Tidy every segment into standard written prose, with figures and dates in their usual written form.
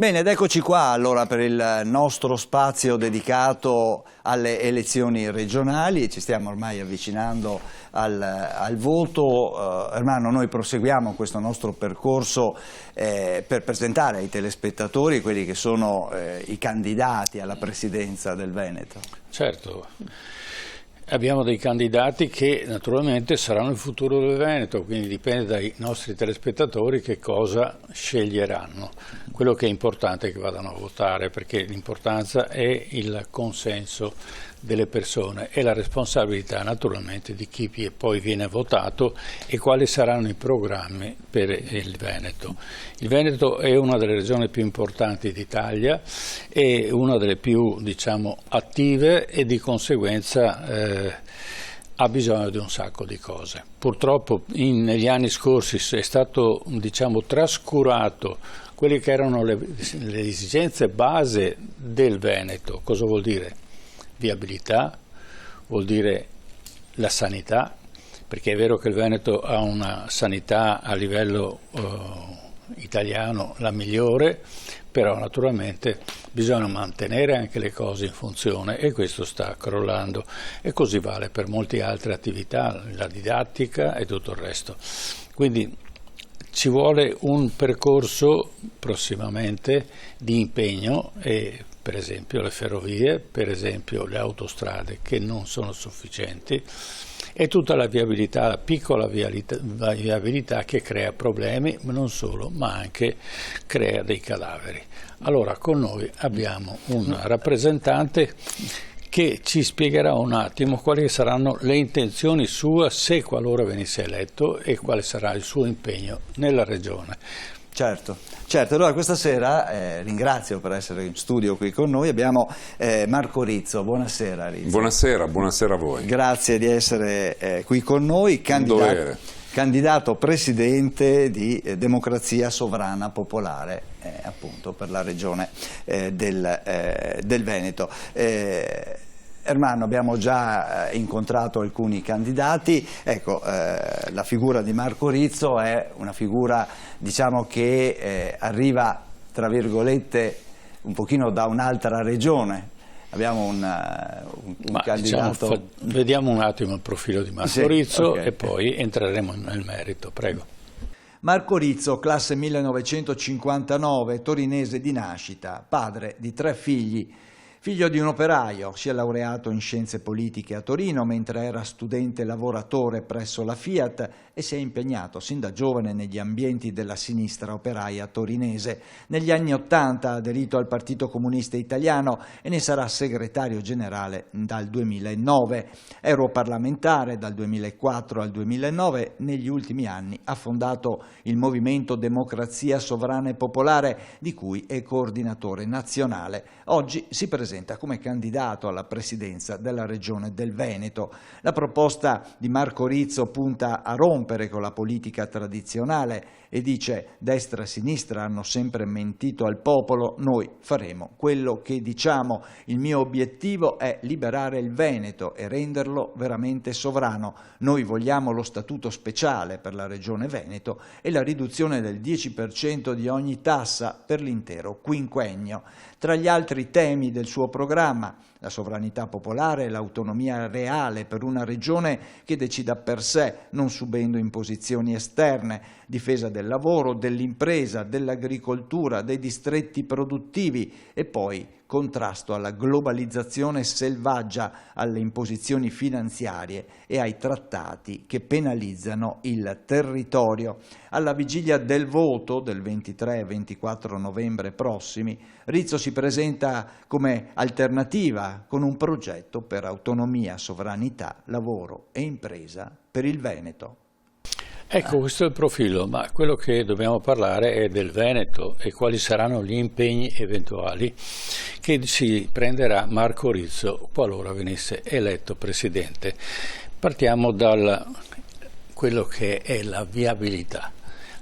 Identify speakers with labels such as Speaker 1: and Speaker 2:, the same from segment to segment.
Speaker 1: Bene, ed eccoci qua allora per il nostro spazio dedicato alle elezioni regionali. Ci stiamo ormai avvicinando al voto. Ermanno, noi proseguiamo questo nostro percorso per presentare ai telespettatori quelli che sono i candidati alla presidenza del Veneto.
Speaker 2: Certo. Abbiamo dei candidati che naturalmente saranno il futuro del Veneto, quindi dipende dai nostri telespettatori che cosa sceglieranno. Quello che è importante è che vadano a votare, perché l'importanza è il consenso delle persone e la responsabilità naturalmente di chi poi viene votato e quali saranno i programmi per il Veneto. Il Veneto è una delle regioni più importanti d'Italia, è una delle più, diciamo, attive e di conseguenza ha bisogno di un sacco di cose. Purtroppo negli anni scorsi è stato, diciamo, trascurato quelle che erano le esigenze base del Veneto. Cosa vuol dire? Viabilità, vuol dire la sanità, perché è vero che il Veneto ha una sanità a livello italiano la migliore, però naturalmente bisogna mantenere anche le cose in funzione e questo sta crollando e così vale per molte altre attività, la didattica e tutto il resto. Quindi ci vuole un percorso prossimamente di impegno e per esempio le ferrovie, per esempio le autostrade che non sono sufficienti e tutta la viabilità, la piccola viabilità che crea problemi, ma non solo, ma anche crea dei cadaveri. Allora con noi abbiamo un rappresentante che ci spiegherà un attimo quali saranno le intenzioni sue se qualora venisse eletto e quale sarà il suo impegno nella regione.
Speaker 1: Certo, allora questa sera ringrazio per essere in studio qui con noi, abbiamo Marco Rizzo. Buonasera Rizzo.
Speaker 3: Buonasera a voi.
Speaker 1: Grazie di essere qui con noi, candidato presidente di Democrazia Sovrana Popolare, appunto per la regione del Veneto. Ermanno, abbiamo già incontrato alcuni candidati, ecco, la figura di Marco Rizzo è una figura, diciamo, che arriva, tra virgolette, un pochino da un'altra regione. Abbiamo un candidato...
Speaker 2: Diciamo, vediamo un attimo il profilo di Marco Rizzo, okay, e poi entreremo nel merito, prego.
Speaker 1: Marco Rizzo, classe 1959, torinese di nascita, padre di 3 figli. Figlio di un operaio, si è laureato in scienze politiche a Torino mentre era studente lavoratore presso la Fiat e si è impegnato sin da giovane negli ambienti della sinistra operaia torinese. Negli anni '80 ha aderito al Partito Comunista Italiano e ne sarà segretario generale dal 2009. Europarlamentare dal 2004 al 2009, negli ultimi anni ha fondato il movimento Democrazia Sovrana e Popolare, di cui è coordinatore nazionale. Oggi si presenta come candidato alla presidenza della regione del Veneto. La proposta di Marco Rizzo punta a rompere con la politica tradizionale e dice: destra e sinistra hanno sempre mentito al popolo, noi faremo quello che diciamo. Il mio obiettivo è liberare il Veneto e renderlo veramente sovrano. Noi vogliamo lo statuto speciale per la regione Veneto e la riduzione del 10% di ogni tassa per l'intero quinquennio. Tra gli altri temi del suo programma, la sovranità popolare e l'autonomia reale per una regione che decida per sé, non subendo imposizioni esterne, difesa del lavoro, dell'impresa, dell'agricoltura, dei distretti produttivi e poi contrasto alla globalizzazione selvaggia, alle imposizioni finanziarie e ai trattati che penalizzano il territorio. Alla vigilia del voto del 23 e 24 novembre prossimi, Rizzo si presenta come alternativa con un progetto per autonomia, sovranità, lavoro e impresa per il Veneto.
Speaker 2: Ecco, questo è il profilo, ma quello che dobbiamo parlare è del Veneto e quali saranno gli impegni eventuali che si prenderà Marco Rizzo qualora venisse eletto presidente. Partiamo da quello che è la viabilità.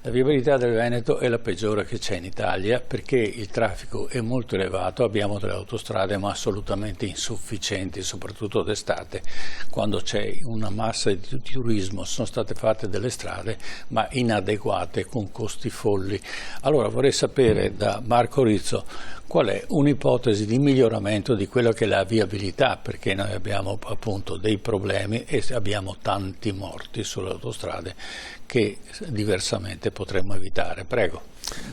Speaker 2: La viabilità del Veneto è la peggiore che c'è in Italia perché il traffico è molto elevato, abbiamo delle autostrade ma assolutamente insufficienti, soprattutto d'estate, quando c'è una massa di turismo. Sono state fatte delle strade ma inadeguate, con costi folli. Allora vorrei sapere da Marco Rizzo qual è un'ipotesi di miglioramento di quello che è la viabilità, perché noi abbiamo appunto dei problemi e abbiamo tanti morti sulle autostrade che diversamente potremmo evitare. Prego.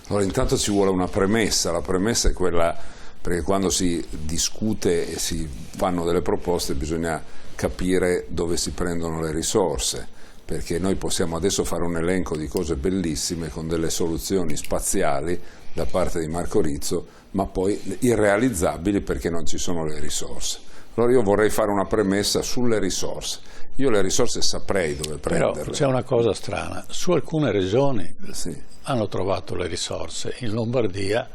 Speaker 3: Allora, intanto ci vuole una premessa. La premessa è quella, perché quando si discute e si fanno delle proposte bisogna capire dove si prendono le risorse, perché noi possiamo adesso fare un elenco di cose bellissime con delle soluzioni spaziali da parte di Marco Rizzo, ma poi irrealizzabili perché non ci sono le risorse. Allora io vorrei fare una premessa sulle risorse. Io le risorse saprei dove prenderle.
Speaker 2: Però c'è una cosa strana, su alcune regioni hanno trovato le risorse, in Lombardia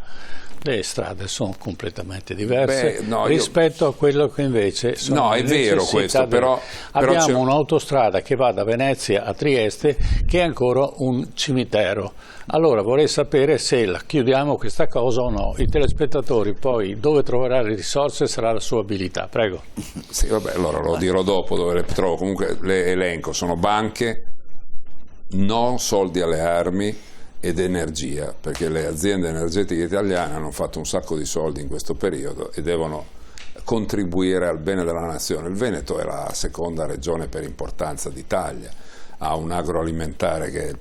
Speaker 2: le strade sono completamente diverse rispetto a quello che invece sono.
Speaker 3: No, è vero questo, però
Speaker 2: abbiamo un'autostrada che va da Venezia a Trieste che è ancora un cimitero. Allora vorrei sapere se la chiudiamo questa cosa o no. I telespettatori poi dove troverà le risorse sarà la sua abilità. Prego.
Speaker 3: Sì, vabbè, allora lo dirò dopo dove le trovo. Comunque le elenco, sono banche, non soldi alle armi ed energia, perché le aziende energetiche italiane hanno fatto un sacco di soldi in questo periodo e devono contribuire al bene della nazione. Il Veneto è la seconda regione per importanza d'Italia, ha un agroalimentare che è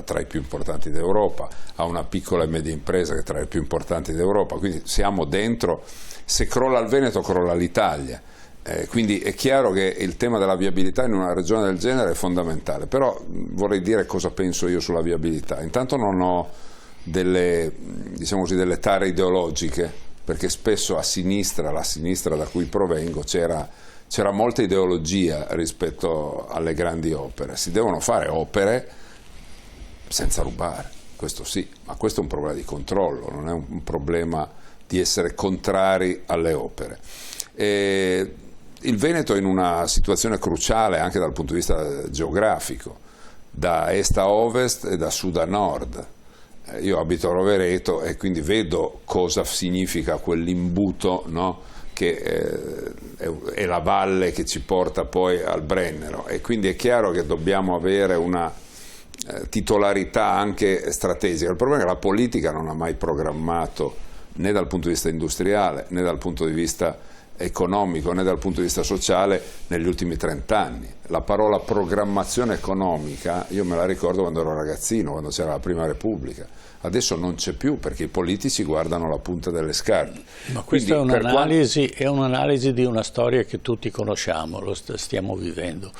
Speaker 3: tra i più importanti d'Europa, ha una piccola e media impresa che è tra le più importanti d'Europa, quindi siamo dentro. Se crolla il Veneto crolla l'Italia. Quindi è chiaro che il tema della viabilità in una regione del genere è fondamentale, però vorrei dire cosa penso io sulla viabilità. Intanto non ho delle tare ideologiche, perché spesso a sinistra, la sinistra da cui provengo, c'era molta ideologia rispetto alle grandi opere. Si devono fare opere senza rubare, questo sì, ma questo è un problema di controllo, non è un problema di essere contrari alle opere. Il Veneto è in una situazione cruciale anche dal punto di vista geografico, da est a ovest e da sud a nord. Io abito a Rovereto e quindi vedo cosa significa quell'imbuto, no? Che è la valle che ci porta poi al Brennero, e quindi è chiaro che dobbiamo avere una titolarità anche strategica. Il problema è che la politica non ha mai programmato, né dal punto di vista industriale né dal punto di vista economico né dal punto di vista sociale negli ultimi 30 anni. La parola programmazione economica io me la ricordo quando ero ragazzino, quando c'era la Prima Repubblica. Adesso non c'è più perché i politici guardano la punta delle scarpe.
Speaker 2: Ma questa è un'analisi di una storia che tutti conosciamo, lo stiamo vivendo.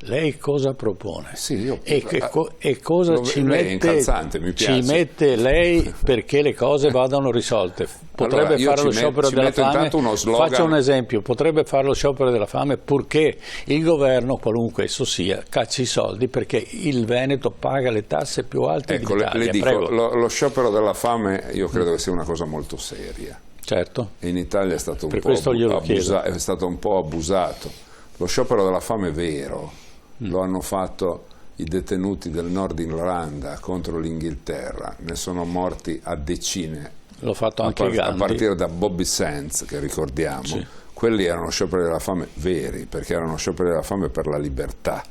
Speaker 2: Lei cosa propone?
Speaker 3: Sì,
Speaker 2: e cosa ci mette lei perché le cose vadano risolte? Potrebbe fare lo sciopero della fame? Faccio un esempio, potrebbe fare lo sciopero della fame purché il governo, qualunque esso sia, cacci i soldi perché il Veneto paga le tasse più alte d'Italia.
Speaker 3: Le dico, lo sciopero della fame io credo che sia una cosa molto seria.
Speaker 2: Certo.
Speaker 3: In Italia è stato un po' abusato. Lo sciopero della fame è vero. Lo hanno fatto i detenuti del Nord Irlanda contro l'Inghilterra, ne sono morti a decine.
Speaker 2: L'ho fatto anche Gandhi.
Speaker 3: A partire da Bobby Sands, che ricordiamo, sì. Quelli erano scioperi della fame veri, perché erano scioperi della fame per la libertà.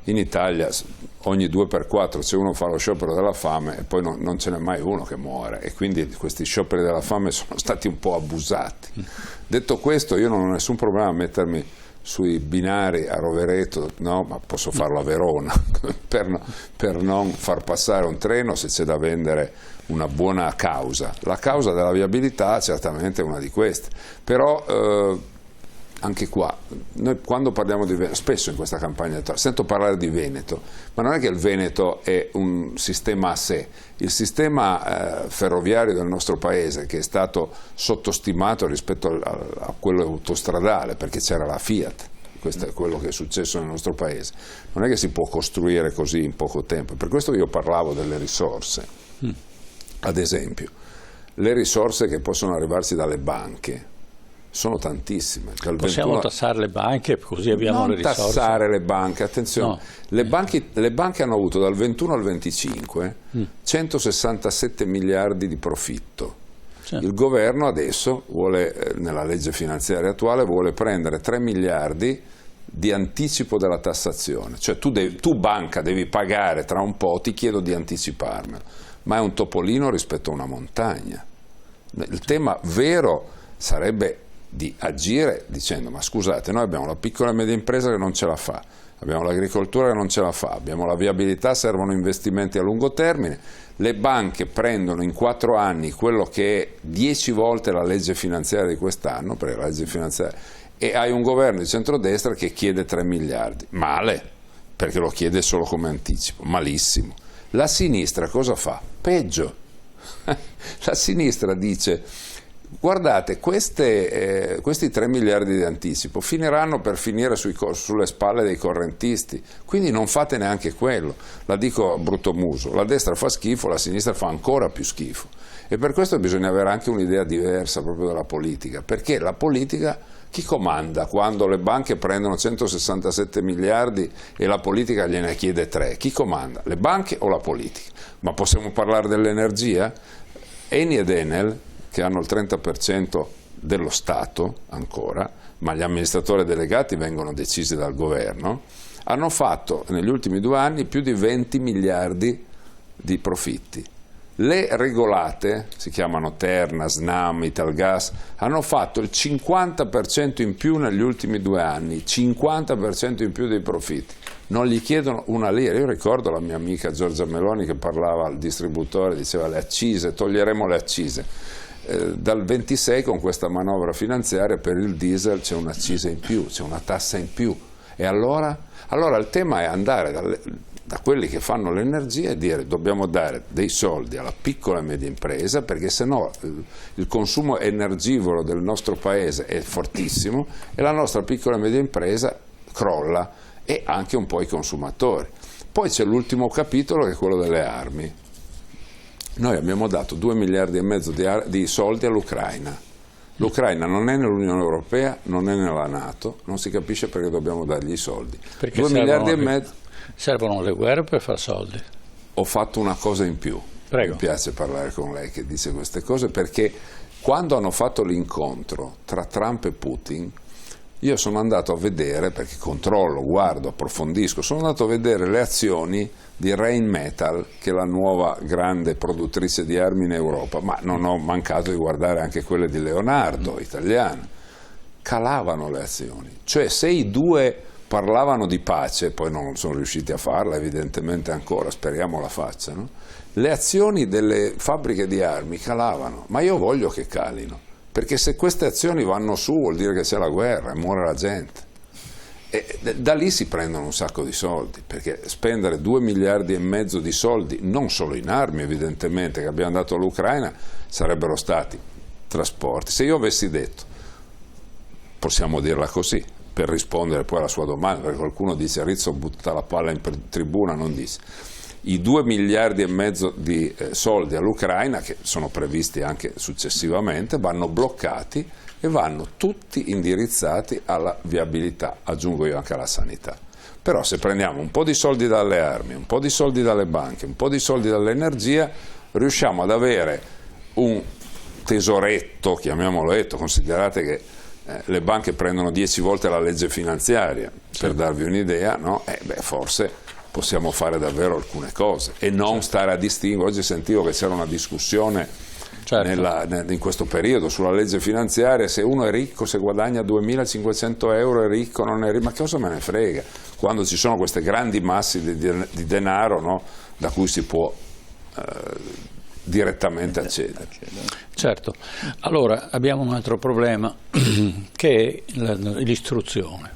Speaker 3: In Italia ogni 2x4 c'è uno che fa lo sciopero della fame e poi non ce n'è mai uno che muore, e quindi questi scioperi della fame sono stati un po' abusati. Detto questo, io non ho nessun problema a mettermi sui binari a Rovereto, no, ma posso farlo a Verona per non far passare un treno se c'è da vendere una buona causa. La causa della viabilità certamente è una di queste, però anche qua, noi quando parliamo di Veneto, spesso in questa campagna sento parlare di Veneto, ma non è che il Veneto è un sistema a sé. Il sistema ferroviario del nostro paese, che è stato sottostimato rispetto a quello autostradale, perché c'era la Fiat, questo è quello che è successo nel nostro paese, non è che si può costruire così in poco tempo. Per questo io parlavo delle risorse, ad esempio, le risorse che possono arrivarci dalle banche sono tantissime.
Speaker 2: Possiamo tassare le banche così abbiamo
Speaker 3: non
Speaker 2: le risorse?
Speaker 3: Non tassare le banche, attenzione,
Speaker 2: no.
Speaker 3: Le banche hanno avuto dal 21 al 25 167 miliardi di profitto. Sì. Il governo adesso vuole, nella legge finanziaria attuale, vuole prendere 3 miliardi di anticipo della tassazione, cioè tu banca devi pagare tra un po', ti chiedo di anticiparmelo, ma è un topolino rispetto a una montagna. Il tema vero sarebbe di agire dicendo: ma scusate, noi abbiamo la piccola e media impresa che non ce la fa, abbiamo l'agricoltura che non ce la fa, abbiamo la viabilità, servono investimenti a lungo termine, le banche prendono in 4 anni quello che è 10 volte la legge finanziaria di quest'anno, perché la legge finanziaria, e hai un governo di centrodestra che chiede 3 miliardi, male, perché lo chiede solo come anticipo, malissimo. La sinistra cosa fa? Peggio. La sinistra dice: guardate, questi 3 miliardi di anticipo finiranno per finire sulle spalle dei correntisti, quindi non fate neanche quello. La dico a brutto muso, la destra fa schifo, la sinistra fa ancora più schifo, e per questo bisogna avere anche un'idea diversa proprio della politica, perché la politica, chi comanda quando le banche prendono 167 miliardi e la politica gliene chiede 3? Chi comanda? Le banche o la politica? Ma possiamo parlare dell'energia? Eni ed Enel, che hanno il 30% dello Stato ancora, ma gli amministratori delegati vengono decisi dal governo, hanno fatto negli ultimi 2 anni più di 20 miliardi di profitti. Le regolate, si chiamano Terna, Snam, Italgas, hanno fatto il 50% in più negli ultimi 2 anni, 50% in più dei profitti. Non gli chiedono una lira. Io ricordo la mia amica Giorgia Meloni che parlava al distributore, diceva: le accise, toglieremo le accise. Dal 26 con questa manovra finanziaria per il diesel c'è un'accisa in più, c'è una tassa in più. E allora il tema è andare da quelli che fanno l'energia e dire: dobbiamo dare dei soldi alla piccola e media impresa, perché sennò il consumo energivoro del nostro paese è fortissimo e la nostra piccola e media impresa crolla, e anche un po' i consumatori. Poi c'è l'ultimo capitolo, che è quello delle armi. Noi abbiamo dato 2 miliardi e mezzo di soldi all'Ucraina. L'Ucraina non è nell'Unione Europea, non è nella NATO, non si capisce perché dobbiamo dargli i soldi.
Speaker 2: Perché
Speaker 3: 2 miliardi e mezzo.
Speaker 2: Servono le guerre per far soldi.
Speaker 3: Ho fatto una cosa in più.
Speaker 2: Prego.
Speaker 3: Mi piace parlare con lei che dice queste cose, perché quando hanno fatto l'incontro tra Trump e Putin, io sono andato a vedere, perché controllo, guardo, approfondisco, sono andato a vedere le azioni di Rheinmetall, che è la nuova grande produttrice di armi in Europa, ma non ho mancato di guardare anche quelle di Leonardo, italiane. Calavano le azioni, cioè se i due parlavano di pace, poi non sono riusciti a farla evidentemente ancora, speriamo la facciano, le azioni delle fabbriche di armi calavano, ma io voglio che calino, perché se queste azioni vanno su vuol dire che c'è la guerra e muore la gente. E da lì si prendono un sacco di soldi, perché spendere 2 miliardi e mezzo di soldi, non solo in armi evidentemente, che abbiamo dato all'Ucraina, sarebbero stati trasporti. Se io avessi detto, possiamo dirla così, per rispondere poi alla sua domanda, perché qualcuno dice Rizzo butta la palla in tribuna, non dice. I 2 miliardi e mezzo di soldi all'Ucraina, che sono previsti anche successivamente, vanno bloccati e vanno tutti indirizzati alla viabilità, aggiungo io anche alla sanità. Però se prendiamo un po' di soldi dalle armi, un po' di soldi dalle banche, un po' di soldi dall'energia, riusciamo ad avere un tesoretto, chiamiamolo etto, considerate che le banche prendono 10 volte la legge finanziaria, per darvi un'idea, no? Forse possiamo fare davvero alcune cose e non stare a distinguere. Oggi sentivo che c'era una discussione in questo periodo sulla legge finanziaria: se uno è ricco, se guadagna 2.500 euro è ricco, non è ricco, ma cosa me ne frega, quando ci sono queste grandi masse di denaro, no? Da cui si può direttamente accedere.
Speaker 2: Certo, allora abbiamo un altro problema che è l'istruzione,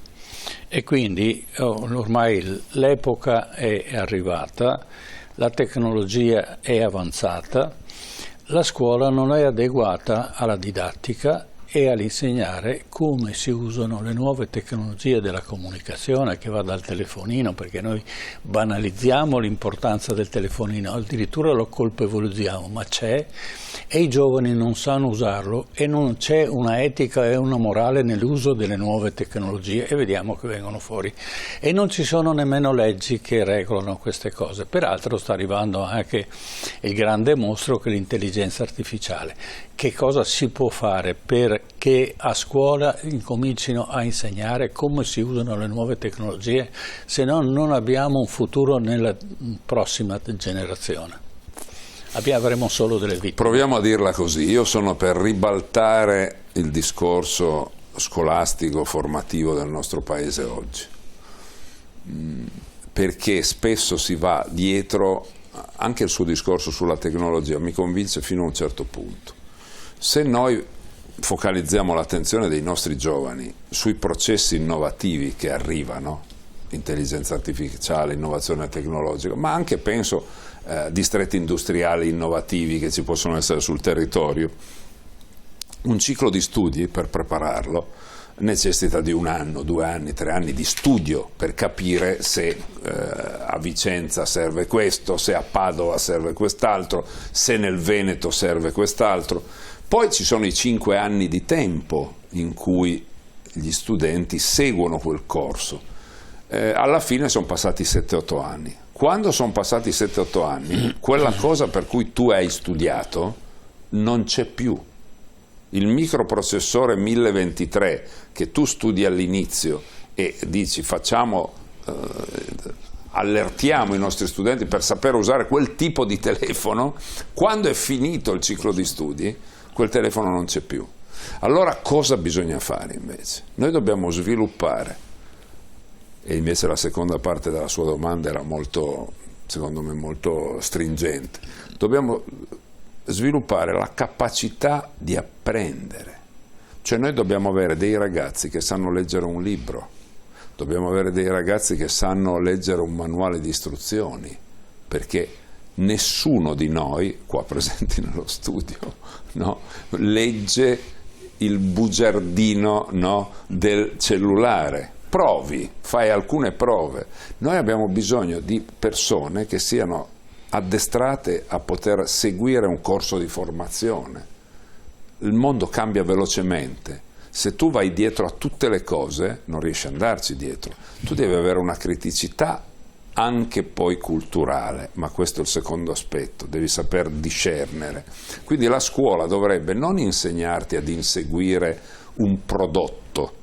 Speaker 2: e quindi ormai l'epoca è arrivata, la tecnologia è avanzata, la scuola non è adeguata alla didattica e all'insegnare come si usano le nuove tecnologie della comunicazione, che va dal telefonino, perché noi banalizziamo l'importanza del telefonino, addirittura lo colpevolizziamo, ma c'è, e i giovani non sanno usarlo e non c'è una etica e una morale nell'uso delle nuove tecnologie, e vediamo che vengono fuori. E non ci sono nemmeno leggi che regolano queste cose. Peraltro sta arrivando anche il grande mostro che è l'intelligenza artificiale. Che cosa si può fare perché a scuola incomincino a insegnare come si usano le nuove tecnologie, se no non abbiamo un futuro nella prossima generazione. Avremo solo delle vittime.
Speaker 3: Proviamo a dirla così, io sono per ribaltare il discorso scolastico, formativo del nostro paese oggi, perché spesso si va dietro, anche il suo discorso sulla tecnologia mi convince fino a un certo punto. Se noi focalizziamo l'attenzione dei nostri giovani sui processi innovativi che arrivano, intelligenza artificiale, innovazione tecnologica, ma anche penso distretti industriali innovativi che ci possono essere sul territorio, un ciclo di studi per prepararlo necessita di 1 anno, 2 anni, 3 anni di studio per capire se a Vicenza serve questo, se a Padova serve quest'altro, se nel Veneto serve quest'altro. Poi ci sono i 5 anni di tempo in cui gli studenti seguono quel corso. Alla fine sono passati 7-8 anni. Quando sono passati 7-8 anni, quella cosa per cui tu hai studiato non c'è più. Il microprocessore 1023 che tu studi all'inizio e dici allertiamo i nostri studenti per sapere usare quel tipo di telefono, quando è finito il ciclo di studi, quel telefono non c'è più. Allora cosa bisogna fare invece? Noi dobbiamo sviluppare, e invece la seconda parte della sua domanda era molto, secondo me, molto stringente, dobbiamo sviluppare la capacità di apprendere, cioè noi dobbiamo avere dei ragazzi che sanno leggere un libro, dobbiamo avere dei ragazzi che sanno leggere un manuale di istruzioni, perché nessuno di noi, qua presenti nello studio, no, legge il bugiardino, no, del cellulare. Provi, fai alcune prove. Noi abbiamo bisogno di persone che siano addestrate a poter seguire un corso di formazione. Il mondo cambia velocemente. Se tu vai dietro a tutte le cose, non riesci ad andarci dietro. Tu devi avere una criticità anche poi culturale, ma questo è il secondo aspetto, devi saper discernere. Quindi la scuola dovrebbe non insegnarti ad inseguire un prodotto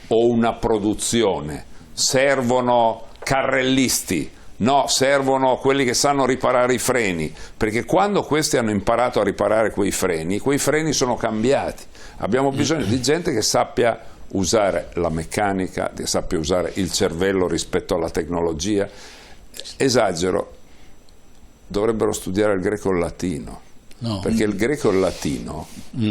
Speaker 3: o una produzione, servono carrellisti, no, servono quelli che sanno riparare i freni, perché quando questi hanno imparato a riparare quei freni sono cambiati. Abbiamo bisogno di gente che sappia usare la meccanica, che sappia usare il cervello rispetto alla tecnologia. Esagero, dovrebbero studiare il greco e il latino. No. Perché il greco e il latino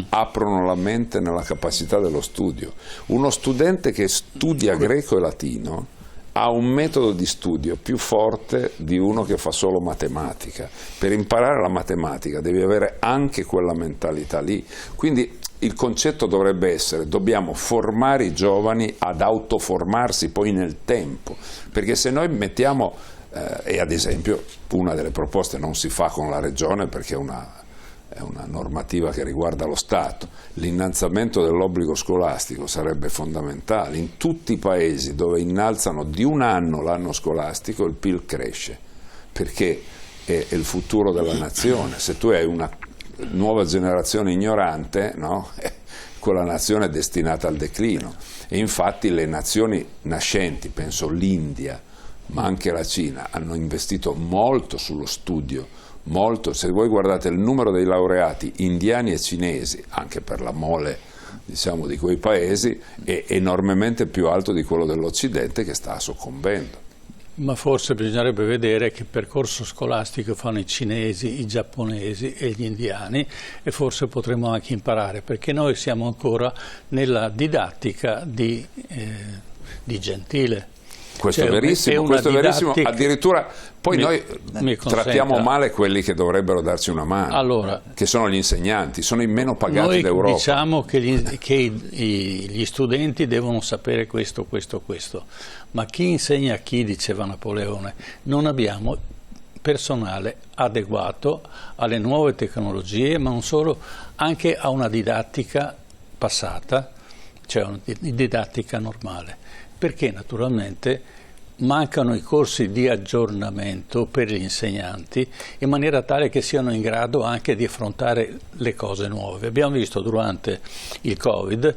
Speaker 3: aprono la mente nella capacità dello studio. Uno studente che studia greco e latino ha un metodo di studio più forte di uno che fa solo matematica. Per imparare la matematica devi avere anche quella mentalità lì. Quindi il concetto dovrebbe essere: dobbiamo formare i giovani ad autoformarsi poi nel tempo, perché se noi mettiamo, e ad esempio una delle proposte non si fa con la regione perché è una normativa che riguarda lo Stato, l'innalzamento dell'obbligo scolastico sarebbe fondamentale. In tutti i paesi dove innalzano di 1 anno l'anno scolastico il PIL cresce, perché è il futuro della nazione. Se tu hai una nuova generazione ignorante, no? Quella nazione è destinata al declino, e infatti le nazioni nascenti, penso l'India ma anche la Cina, hanno investito molto sullo studio, molto. Se voi guardate il numero dei laureati indiani e cinesi, anche per la mole, diciamo, di quei paesi, è enormemente più alto di quello dell'Occidente, che sta soccombendo.
Speaker 2: Ma forse bisognerebbe vedere che percorso scolastico fanno i cinesi, i giapponesi e gli indiani, e forse potremmo anche imparare, perché noi siamo ancora nella didattica di Gentile.
Speaker 3: Questo è verissimo, questo è verissimo. Addirittura poi noi trattiamo male quelli che dovrebbero darci una mano, che sono gli insegnanti, sono i meno pagati d'Europa.
Speaker 2: Noi diciamo che gli studenti devono sapere questo, ma chi insegna a chi, diceva Napoleone, non abbiamo personale adeguato alle nuove tecnologie, ma non solo, anche a una didattica passata, cioè una didattica normale, perché naturalmente mancano i corsi di aggiornamento per gli insegnanti in maniera tale che siano in grado anche di affrontare le cose nuove. Abbiamo visto durante il Covid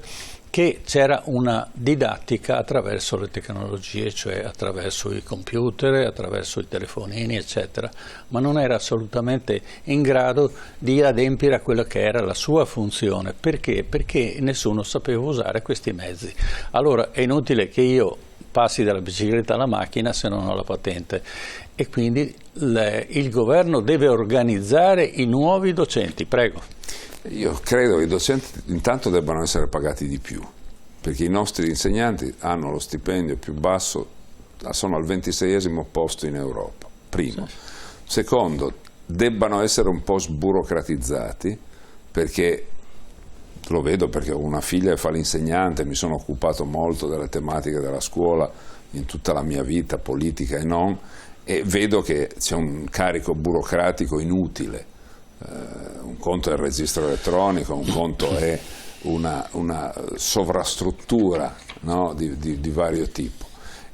Speaker 2: che c'era una didattica attraverso le tecnologie, cioè attraverso i computer, attraverso i telefonini, eccetera, ma non era assolutamente in grado di adempiere a quella che era la sua funzione. Perché? Perché nessuno sapeva usare questi mezzi. Allora è inutile che io passi dalla bicicletta alla macchina se non ho la patente, e quindi il governo deve organizzare i nuovi docenti. Prego.
Speaker 3: Io credo che i docenti intanto debbano essere pagati di più, perché i nostri insegnanti hanno lo stipendio più basso, sono al 26esimo posto in Europa, primo. Sì. Secondo, debbano essere un po' sburocratizzati, perché lo vedo perché ho una figlia che fa l'insegnante, mi sono occupato molto delle tematiche della scuola in tutta la mia vita politica e non, e vedo che c'è un carico burocratico inutile. Un conto è il registro elettronico, un conto è una sovrastruttura, no, di vario tipo,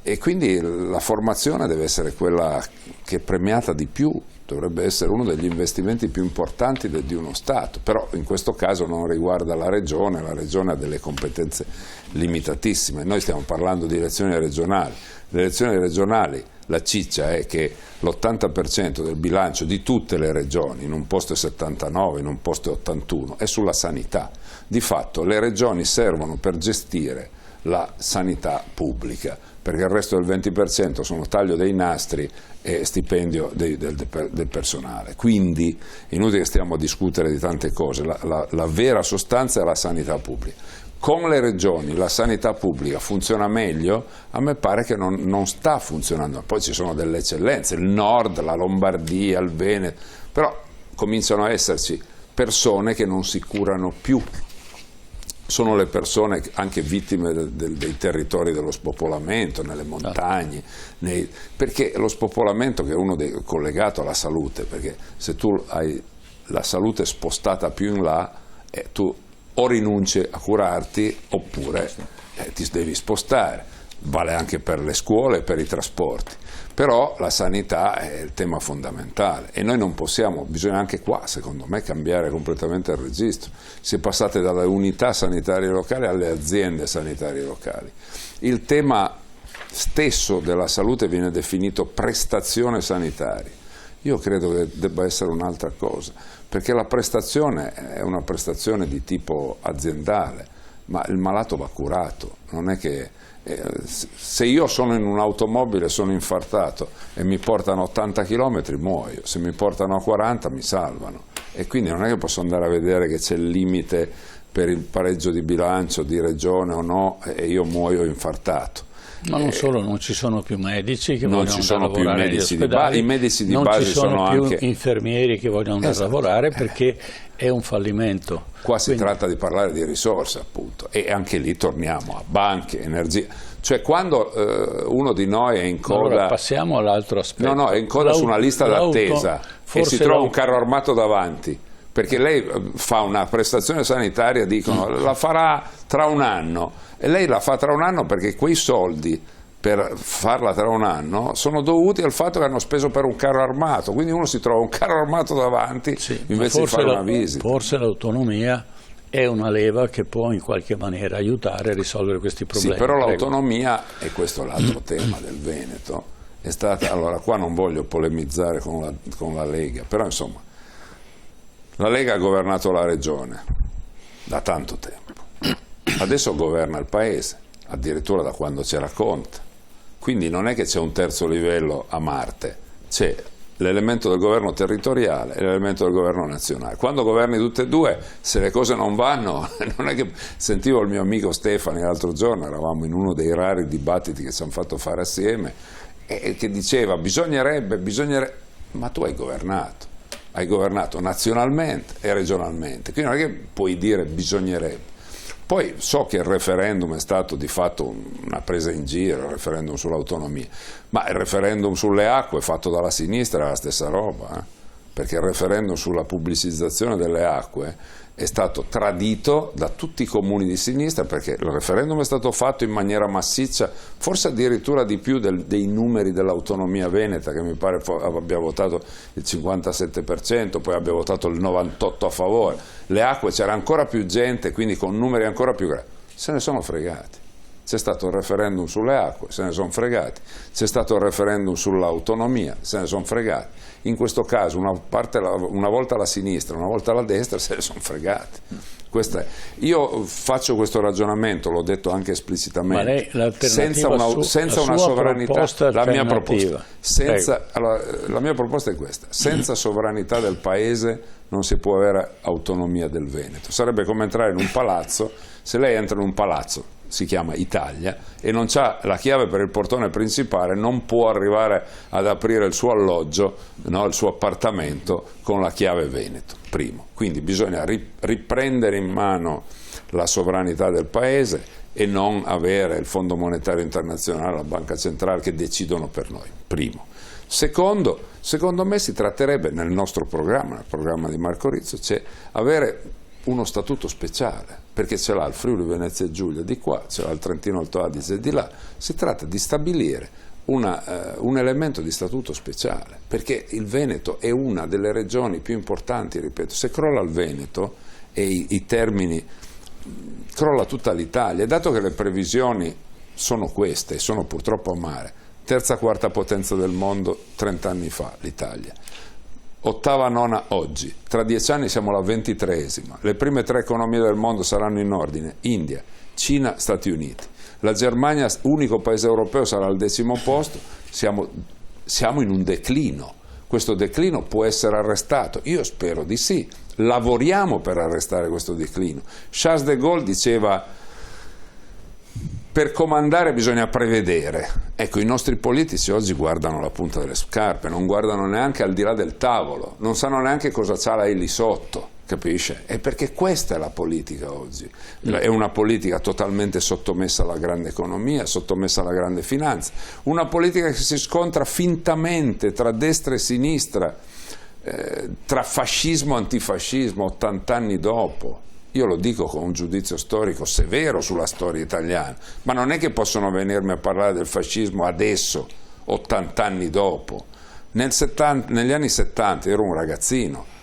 Speaker 3: e quindi la formazione deve essere quella che è premiata di più, dovrebbe essere uno degli investimenti più importanti di uno Stato, però in questo caso non riguarda la Regione ha delle competenze limitatissime. Noi stiamo parlando di elezioni regionali. Le elezioni regionali, la ciccia è che l'80% del bilancio di tutte le regioni, in un posto è 79, in un posto è 81, è sulla sanità. Di fatto le regioni servono per gestire la sanità pubblica, perché il resto del 20% sono taglio dei nastri e stipendio del personale. Quindi è inutile che stiamo a discutere di tante cose, la vera sostanza è la sanità pubblica. Con le regioni la sanità pubblica funziona meglio? A me pare che non sta funzionando. Poi ci sono delle eccellenze, il Nord, la Lombardia, il Veneto, però cominciano a esserci persone che non si curano più. Sono le persone anche vittime dei territori dello spopolamento, nelle montagne, perché lo spopolamento, che è uno collegato alla salute, perché se tu hai la salute spostata più in là, tu o rinunci a curarti oppure ti devi spostare. Vale anche per le scuole e per i trasporti, però la sanità è il tema fondamentale e noi non possiamo, bisogna anche qua secondo me cambiare completamente il registro. Si è passate dalle unità sanitarie locali alle aziende sanitarie locali. Il tema stesso della salute viene definito prestazione sanitaria. Io credo che debba essere un'altra cosa, perché la prestazione è una prestazione di tipo aziendale, ma il malato va curato, non è che se io sono in un'automobile, sono infartato e mi portano 80 km muoio, se mi portano a 40 mi salvano, e quindi non è che posso andare a vedere che c'è il limite per il pareggio di bilancio di regione o no e io muoio infartato.
Speaker 2: Ma non solo, non ci sono più medici che vogliono andare a lavorare negli
Speaker 3: ospedali, i medici di base sono anche...
Speaker 2: Non ci sono più infermieri che vogliono andare a lavorare perché è un fallimento.
Speaker 3: Qua si tratta di parlare di risorse, appunto, e anche lì torniamo a banche, energia. Cioè quando uno di noi è in coda...
Speaker 2: Allora passiamo all'altro aspetto.
Speaker 3: No, è in coda su una lista d'attesa e si trova un carro armato davanti, perché lei fa una prestazione sanitaria, dicono la farà tra un anno, e lei la fa tra un anno perché quei soldi per farla tra un anno sono dovuti al fatto che hanno speso per un carro armato, quindi uno si trova un carro armato davanti invece di fare una visita.
Speaker 2: Forse l'autonomia è una leva che può in qualche maniera aiutare a risolvere questi problemi.
Speaker 3: Sì, però l'autonomia, e questo è l'altro tema del Veneto, è stata, allora qua non voglio polemizzare con la Lega, però insomma la Lega ha governato la regione da tanto tempo, adesso governa il paese, addirittura da quando c'era Conte, quindi non è che c'è un terzo livello a Marte, c'è l'elemento del governo territoriale e l'elemento del governo nazionale. Quando governi tutte e due, se le cose non vanno, non è che sentivo il mio amico Stefani l'altro giorno, eravamo in uno dei rari dibattiti che ci hanno fatto fare assieme, e che diceva bisognerebbe, ma tu hai governato nazionalmente e regionalmente, quindi non è che puoi dire bisognerebbe. Poi so che il referendum è stato di fatto una presa in giro, il referendum sull'autonomia, ma il referendum sulle acque fatto dalla sinistra è la stessa roba, perché il referendum sulla pubblicizzazione delle acque è stato tradito da tutti i comuni di sinistra, perché il referendum è stato fatto in maniera massiccia, forse addirittura di più dei numeri dell'autonomia veneta, che mi pare abbia votato il 57%, poi abbia votato il 98% a favore. Le acque c'era ancora più gente, quindi con numeri ancora più gravi. Se ne sono fregati. C'è stato il referendum sulle acque, se ne sono fregati. C'è stato il referendum sull'autonomia, se ne sono fregati. In questo caso una volta la sinistra, una volta la destra, se ne sono fregati. Io faccio questo ragionamento, l'ho detto anche esplicitamente, senza una sovranità, la mia proposta è questa: senza sovranità del paese non si può avere autonomia del Veneto. Sarebbe come entrare in un palazzo. Se lei entra in un palazzo, si chiama Italia, e non ha la chiave per il portone principale, non può arrivare ad aprire il suo alloggio, no, il suo appartamento con la chiave Veneto, primo. Quindi bisogna riprendere in mano la sovranità del paese e non avere il Fondo Monetario Internazionale, la Banca Centrale che decidono per noi, primo. Secondo me si tratterebbe, nel nostro programma, nel programma di Marco Rizzo, c'è avere uno statuto speciale, perché ce l'ha il Friuli Venezia Giulia di qua, ce l'ha il Trentino Alto Adige di là. Si tratta di stabilire un elemento di statuto speciale, perché il Veneto è una delle regioni più importanti, ripeto. Se crolla il Veneto e i termini, crolla tutta l'Italia, e dato che le previsioni sono queste, sono purtroppo amare: terza, quarta potenza del mondo 30 anni fa l'Italia, ottava, nona oggi, tra 10 anni siamo la 23esima, le prime 3 economie del mondo saranno in ordine: India, Cina, Stati Uniti. La Germania, unico paese europeo, sarà al 10° posto. Siamo in un declino. Questo declino può essere arrestato? Io spero di sì. Lavoriamo per arrestare questo declino. Charles de Gaulle diceva: per comandare bisogna prevedere. Ecco, i nostri politici oggi guardano la punta delle scarpe, non guardano neanche al di là del tavolo, non sanno neanche cosa c'ha lì sotto, capisce? È perché questa è la politica oggi. È una politica totalmente sottomessa alla grande economia, sottomessa alla grande finanza, una politica che si scontra fintamente tra destra e sinistra, tra fascismo e antifascismo 80 anni dopo. Io lo dico con un giudizio storico severo sulla storia italiana, ma non è che possono venirmi a parlare del fascismo adesso, 80 anni dopo. Negli anni 70 ero un ragazzino,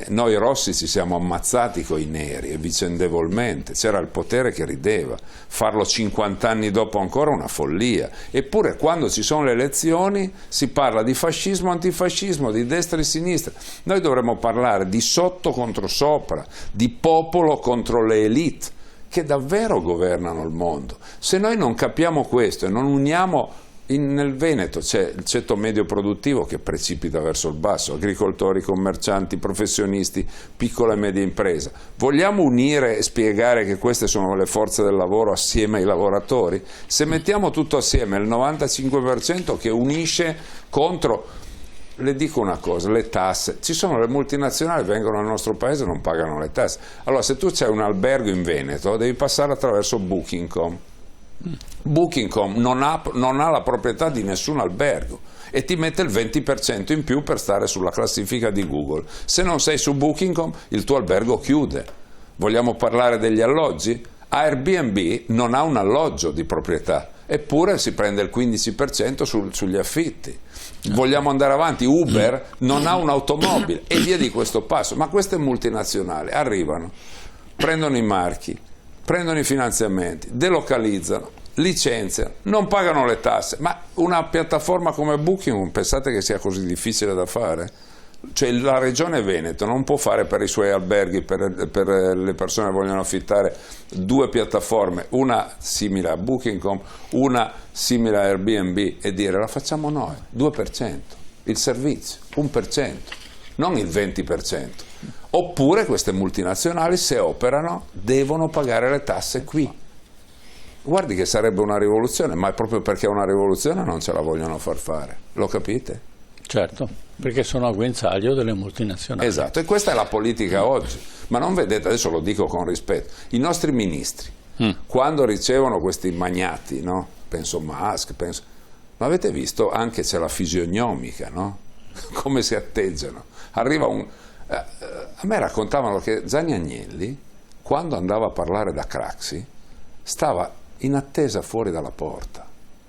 Speaker 3: noi rossi ci siamo ammazzati coi neri e vicendevolmente, c'era il potere che rideva. Farlo 50 anni dopo ancora è una follia. Eppure quando ci sono le elezioni si parla di fascismo, antifascismo, di destra e sinistra. Noi dovremmo parlare di sotto contro sopra, di popolo contro le elite che davvero governano il mondo. Se noi non capiamo questo e non uniamo, nel Veneto c'è il ceto medio produttivo che precipita verso il basso, agricoltori, commercianti, professionisti, piccola e media impresa. Vogliamo unire e spiegare che queste sono le forze del lavoro assieme ai lavoratori? Se mettiamo tutto assieme, il 95% che unisce contro, le dico una cosa, le tasse. Ci sono le multinazionali, vengono nel nostro paese e non pagano le tasse. Allora, se tu c'hai un albergo in Veneto, devi passare attraverso Booking.com. Booking.com non ha la proprietà di nessun albergo e ti mette il 20% in più per stare sulla classifica di Google. Se non sei su Booking.com, il tuo albergo chiude. Vogliamo parlare degli alloggi? Airbnb non ha un alloggio di proprietà, eppure si prende il 15% sugli affitti. Vogliamo andare avanti? Uber non ha un'automobile e via di questo passo. Ma queste multinazionali arrivano, prendono i marchi, prendono i finanziamenti, delocalizzano, licenziano, non pagano le tasse. Ma una piattaforma come Booking, pensate che sia così difficile da fare? Cioè la regione Veneto non può fare per i suoi alberghi, per le persone che vogliono affittare, 2 piattaforme, una simile a Booking.com, una simile a Airbnb, e dire la facciamo noi, 2%. il servizio, 1%, non il 20%. Oppure queste multinazionali, se operano, devono pagare le tasse qui. Guardi che sarebbe una rivoluzione, ma è proprio perché è una rivoluzione non ce la vogliono far fare, lo capite?
Speaker 2: Certo, perché sono a guinzaglio delle multinazionali.
Speaker 3: Esatto, e questa è la politica oggi. Ma non vedete, adesso lo dico con rispetto, i nostri ministri, quando ricevono questi magnati, no? Penso Musk, ma avete visto anche c'è la fisionomica, no? Come si atteggiano. Arriva a me raccontavano che Gianni Agnelli, quando andava a parlare da Craxi, stava in attesa fuori dalla porta.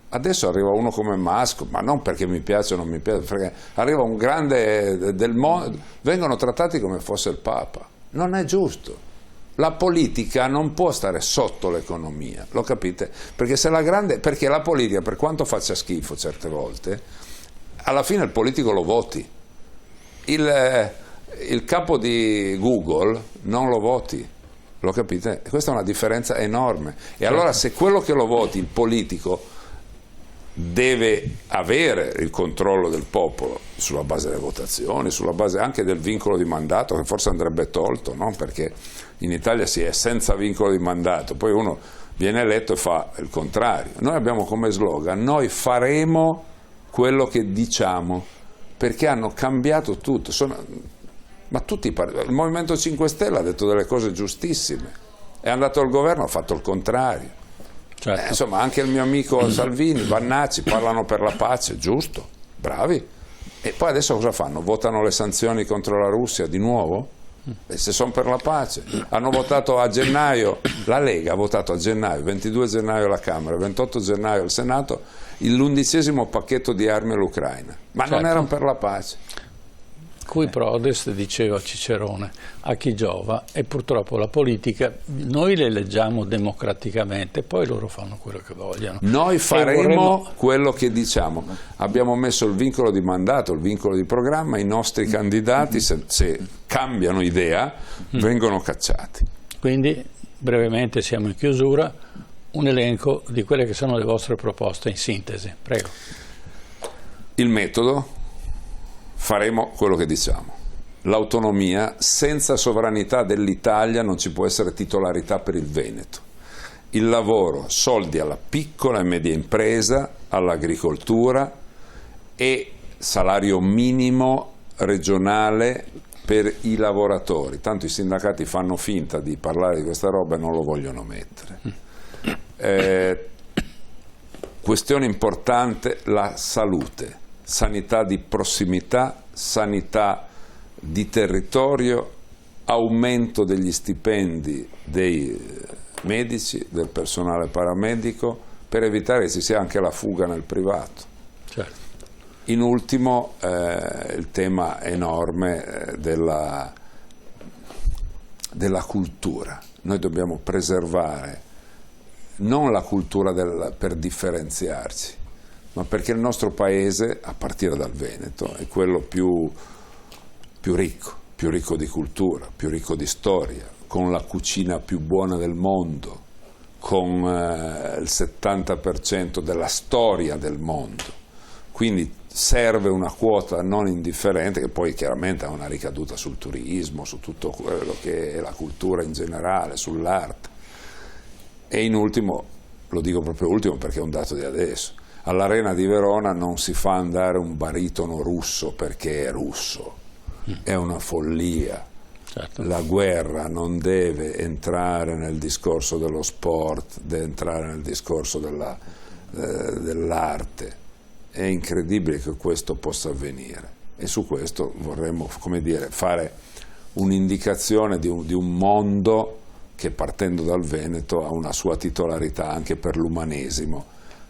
Speaker 3: Adesso arriva uno come Musk, ma non perché mi piace o non mi piace, perché arriva un grande del mondo, vengono trattati come fosse il Papa. Non è giusto. La politica non può stare sotto l'economia, lo capite? Perché perché la politica, per quanto faccia schifo certe volte, alla fine il politico lo voti. Il capo di Google non lo voti. Lo capite? Questa è una differenza enorme. E allora se quello che lo voti, il politico, deve avere il controllo del popolo sulla base delle votazioni, sulla base anche del vincolo di mandato, che forse andrebbe tolto, no? Perché in Italia si è senza vincolo di mandato, poi uno viene eletto e fa il contrario. Noi abbiamo come slogan: noi faremo quello che diciamo, perché hanno cambiato tutto. Ma il Movimento 5 Stelle ha detto delle cose giustissime, è andato al governo, ha fatto il contrario.
Speaker 2: Certo.
Speaker 3: Insomma, anche il mio amico Salvini, Vannacci parlano per la pace, giusto, bravi. E poi adesso cosa fanno? Votano le sanzioni contro la Russia di nuovo? E se sono per la pace. Hanno votato a gennaio, la Lega ha votato a gennaio, 22 gennaio alla Camera, 28 gennaio al Senato, l'11° pacchetto di armi all'Ucraina. Ma non erano per la pace.
Speaker 2: Cui prodest, diceva Cicerone, a chi giova, e purtroppo la politica noi le eleggiamo democraticamente, poi loro fanno quello che vogliono.
Speaker 3: Noi faremo quello che diciamo. Abbiamo messo il vincolo di mandato, il vincolo di programma, i nostri candidati se cambiano idea vengono cacciati.
Speaker 2: Quindi brevemente siamo in chiusura, un elenco di quelle che sono le vostre proposte in sintesi, prego.
Speaker 3: Il metodo: faremo quello che diciamo. L'autonomia: senza sovranità dell'Italia non ci può essere titolarità per il Veneto. Il lavoro: soldi alla piccola e media impresa, all'agricoltura, e salario minimo regionale per i lavoratori. Tanto i sindacati fanno finta di parlare di questa roba e non lo vogliono mettere. Questione importante: la salute. Sanità di prossimità, sanità di territorio, aumento degli stipendi dei medici, del personale paramedico, per evitare che ci sia anche la fuga nel privato.
Speaker 2: Certo.
Speaker 3: In ultimo il tema enorme della cultura. Noi dobbiamo preservare non la cultura per differenziarci, ma perché il nostro paese, a partire dal Veneto, è quello più ricco di cultura, più ricco di storia, con la cucina più buona del mondo, con il 70% della storia del mondo. Quindi serve una quota non indifferente, che poi chiaramente ha una ricaduta sul turismo, su tutto quello che è la cultura in generale, sull'arte. E in ultimo, lo dico proprio ultimo perché è un dato di adesso, all'Arena di Verona non si fa andare un baritono russo perché è russo, è una follia.
Speaker 2: Certo.
Speaker 3: La guerra non deve entrare nel discorso dello sport, deve entrare nel discorso dell'arte. È incredibile che questo possa avvenire, e su questo vorremmo, come dire, fare un'indicazione di un mondo che, partendo dal Veneto, ha una sua titolarità anche per l'umanesimo,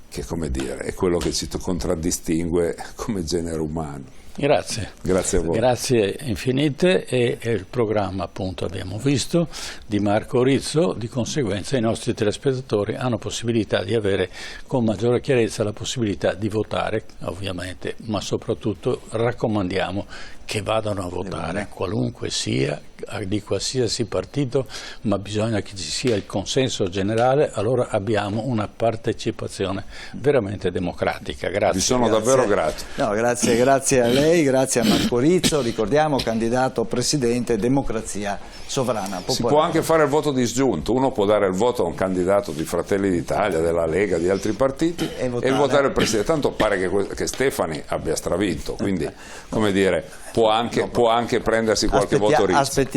Speaker 3: che, come dire, è quello che ci contraddistingue come genere umano.
Speaker 2: Grazie.
Speaker 3: Grazie a voi.
Speaker 2: Grazie infinite, e il programma appunto abbiamo visto di Marco Rizzo, di conseguenza i nostri telespettatori hanno possibilità di avere con maggiore chiarezza la possibilità di votare ovviamente, ma soprattutto raccomandiamo che vadano a votare, qualunque sia, di qualsiasi partito, ma bisogna che ci sia il consenso generale, allora abbiamo una partecipazione veramente democratica. Grazie.
Speaker 3: Vi sono davvero grato.
Speaker 1: No, grazie a lei, grazie a Marco Rizzo, ricordiamo candidato presidente Democrazia Sovrana Popolare.
Speaker 3: Si può anche fare il voto disgiunto, uno può dare il voto a un candidato di Fratelli d'Italia, della Lega, di altri partiti e votare il presidente, tanto pare che Stefani abbia stravinto, quindi come dire può anche prendersi qualche voto Rizzo.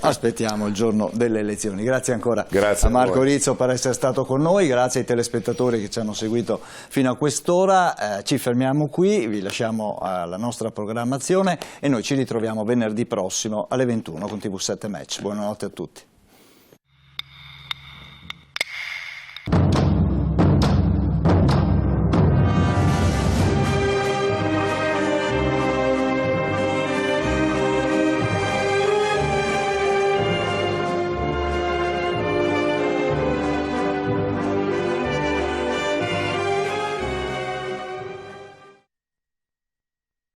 Speaker 1: Aspettiamo il giorno delle elezioni. Grazie ancora
Speaker 3: a
Speaker 1: Marco Rizzo per essere stato con noi, grazie ai telespettatori che ci hanno seguito fino a quest'ora. Ci fermiamo qui, vi lasciamo alla nostra programmazione e noi ci ritroviamo venerdì prossimo alle 21 con TV7 Match. Buonanotte a tutti.